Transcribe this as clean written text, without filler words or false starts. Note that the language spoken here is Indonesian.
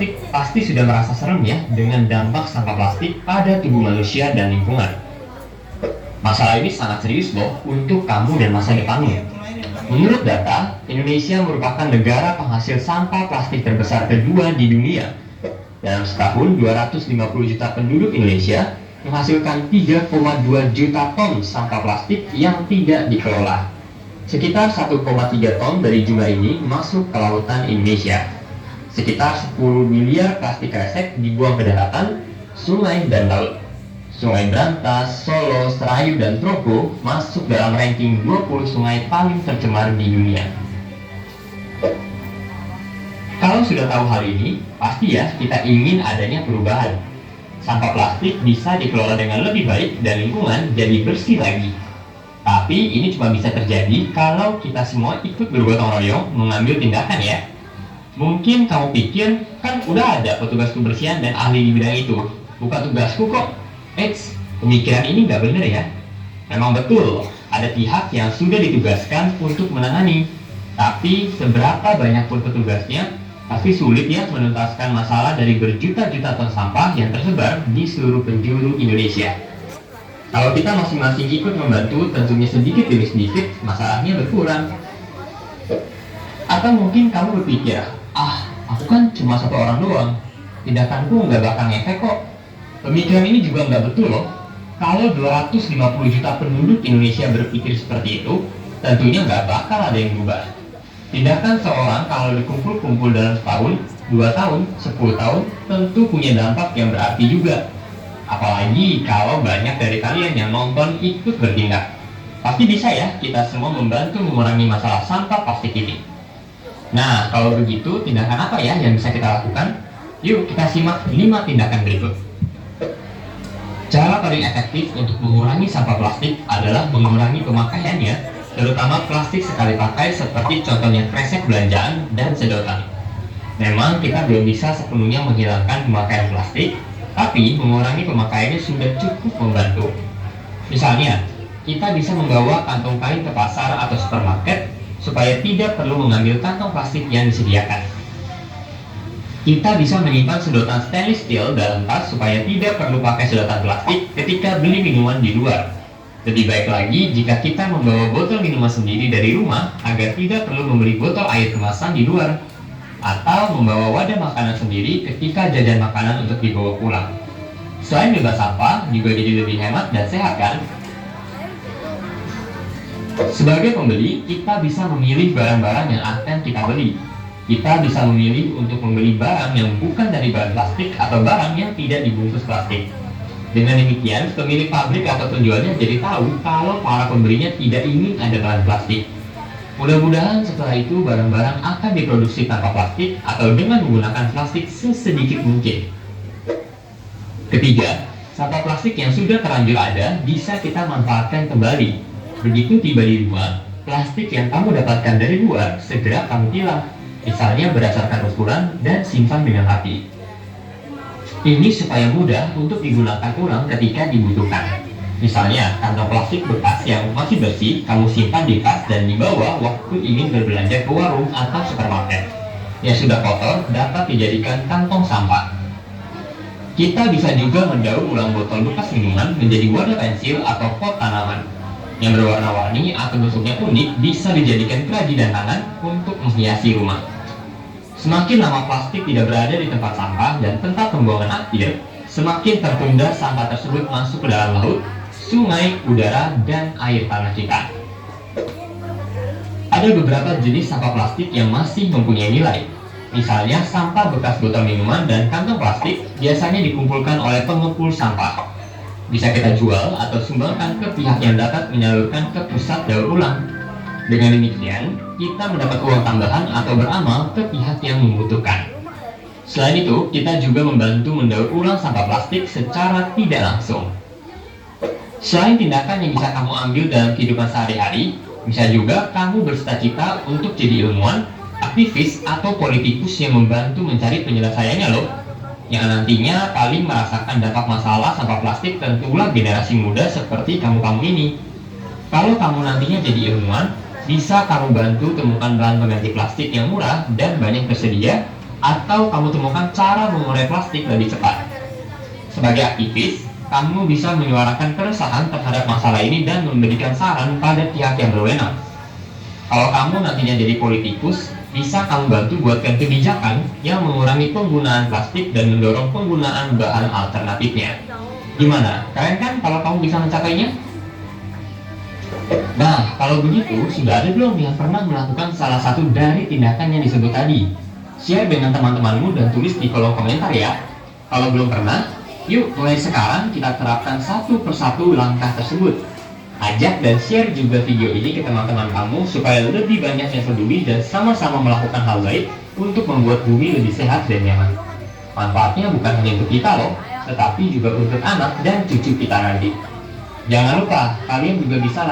plastik pasti sudah merasa serem ya dengan dampak sampah plastik pada tubuh manusia dan lingkungan. Masalah ini sangat serius loh untuk kamu dan masa depanmu. Menurut data, Indonesia merupakan negara penghasil sampah plastik terbesar kedua di dunia. Dalam setahun, 250 juta penduduk Indonesia menghasilkan 3,2 juta ton sampah plastik yang tidak dikelola. Sekitar 1,3 ton dari jumlah ini masuk ke lautan Indonesia. Sekitar 10 miliar plastik kresek dibuang ke daratan, sungai, dan laut. Sungai Brantas, Solo, Serayu, dan Trogo masuk dalam ranking 20 sungai paling tercemar di dunia. Kalau sudah tahu hal ini, pasti ya kita ingin adanya perubahan. Sampah plastik bisa dikelola dengan lebih baik dan lingkungan jadi bersih lagi. Tapi ini cuma bisa terjadi kalau kita semua ikut bergotong royong mengambil tindakan ya. Mungkin kamu pikir, kan udah ada petugas kebersihan dan ahli di bidang itu. Bukan tugasku kok. Pemikiran ini nggak benar ya. Memang betul, ada pihak yang sudah ditugaskan untuk menangani. Tapi seberapa banyak pun petugasnya, pasti sulit ya menuntaskan masalah dari berjuta-juta ton sampah yang tersebar di seluruh penjuru Indonesia. Kalau kita masing-masing ikut membantu, tentunya sedikit demi sedikit masalahnya berkurang. Atau mungkin kamu berpikir, aku kan cuma satu orang doang, tindakanku nggak bakal ngefek kok. Pemikiran ini juga nggak betul loh. Kalau 250 juta penduduk Indonesia berpikir seperti itu, tentunya nggak bakal ada yang berubah. Tindakan seorang kalau dikumpul-kumpul dalam setahun, 2 tahun, 10 tahun, tentu punya dampak yang berarti juga. Apalagi kalau banyak dari kalian yang nonton ikut bertindak. Pasti bisa ya kita semua membantu mengurangi masalah sampah plastik ini. Nah, kalau begitu tindakan apa ya yang bisa kita lakukan? Yuk kita simak 5 tindakan berikut. Cara paling efektif untuk mengurangi sampah plastik adalah mengurangi pemakaiannya, terutama plastik sekali pakai seperti contohnya kresek belanjaan dan sedotan. Memang kita belum bisa sepenuhnya menghilangkan pemakaian plastik, tapi mengurangi pemakaiannya sudah cukup membantu. Misalnya, kita bisa membawa kantong kain ke pasar atau supermarket supaya tidak perlu mengambil kantong plastik yang disediakan. Kita bisa menyimpan sedotan stainless steel dalam tas supaya tidak perlu pakai sedotan plastik ketika beli minuman di luar. Lebih baik lagi jika kita membawa botol minuman sendiri dari rumah agar tidak perlu membeli botol air kemasan di luar. Atau membawa wadah makanan sendiri ketika jajan makanan untuk dibawa pulang. Selain bebas sampah, juga jadi lebih hemat dan sehat kan? Sebagai pembeli, kita bisa memilih barang-barang yang akan kita beli. Kita bisa memilih untuk membeli barang yang bukan dari bahan plastik atau barang yang tidak dibungkus plastik. Dengan demikian, pemilik pabrik atau penjualnya jadi tahu kalau para pembelinya tidak ingin ada bahan plastik. Mudah-mudahan setelah itu barang-barang akan diproduksi tanpa plastik atau dengan menggunakan plastik sesedikit mungkin. Ketiga, sampah plastik yang sudah terlanjur ada bisa kita manfaatkan kembali. Begitu tiba di rumah, plastik yang kamu dapatkan dari luar segera kamu pilah. Misalnya berdasarkan ukuran dan simpan dengan rapi. Ini supaya mudah untuk digunakan ulang ketika dibutuhkan. Misalnya, kantong plastik bekas yang masih bersih kamu simpan di tas dan dibawa waktu ingin berbelanja ke warung atau supermarket. Yang sudah kotor dapat dijadikan kantong sampah. Kita bisa juga mendaur ulang botol bekas minuman menjadi wadah pensil atau pot tanaman. Yang berwarna-warni atau bentuknya unik bisa dijadikan kerajinan tangan untuk menghiasi rumah. Semakin lama plastik tidak berada di tempat sampah dan tempat pembuangan akhir, semakin tertunda sampah tersebut masuk ke dalam laut, sungai, udara, dan air tanah kita. Ada beberapa jenis sampah plastik yang masih mempunyai nilai. Misalnya sampah bekas botol minuman dan kantong plastik biasanya dikumpulkan oleh pengepul sampah. Bisa kita jual atau sumbangkan ke pihak yang dapat menyalurkan ke pusat daur ulang. Dengan demikian, kita mendapat uang tambahan atau beramal ke pihak yang membutuhkan. Selain itu, kita juga membantu mendaur ulang sampah plastik secara tidak langsung. Selain tindakan yang bisa kamu ambil dalam kehidupan sehari-hari, bisa juga kamu bercita-cita untuk jadi ilmuwan, aktivis, atau politikus yang membantu mencari penyelesaiannya loh. Yang nantinya paling merasakan dampak masalah sampah plastik tentulah generasi muda seperti kamu-kamu ini. Kalau kamu nantinya jadi ilmuwan, bisa kamu bantu temukan bahan pengganti plastik yang murah dan banyak tersedia, atau kamu temukan cara mengurai plastik lebih cepat. Sebagai aktivis, kamu bisa menyuarakan keresahan terhadap masalah ini dan memberikan saran pada pihak yang berwenang. Kalau kamu nantinya jadi politikus, bisa kamu bantu buatkan kebijakan yang mengurangi penggunaan plastik dan mendorong penggunaan bahan alternatifnya. Gimana? Keren kan kalau kamu bisa mencapainya? Nah, kalau begitu, sudah ada belum yang pernah melakukan salah satu dari tindakan yang disebut tadi? Share dengan teman-temanmu dan tulis di kolom komentar ya. Kalau belum pernah, yuk mulai sekarang kita terapkan satu persatu langkah tersebut. Ajak dan share juga video ini ke teman-teman kamu supaya lebih banyak yang peduli dan sama-sama melakukan hal baik untuk membuat bumi lebih sehat dan nyaman. Manfaatnya bukan hanya untuk kita loh, tetapi juga untuk anak dan cucu kita nanti. Jangan lupa, kalian juga bisa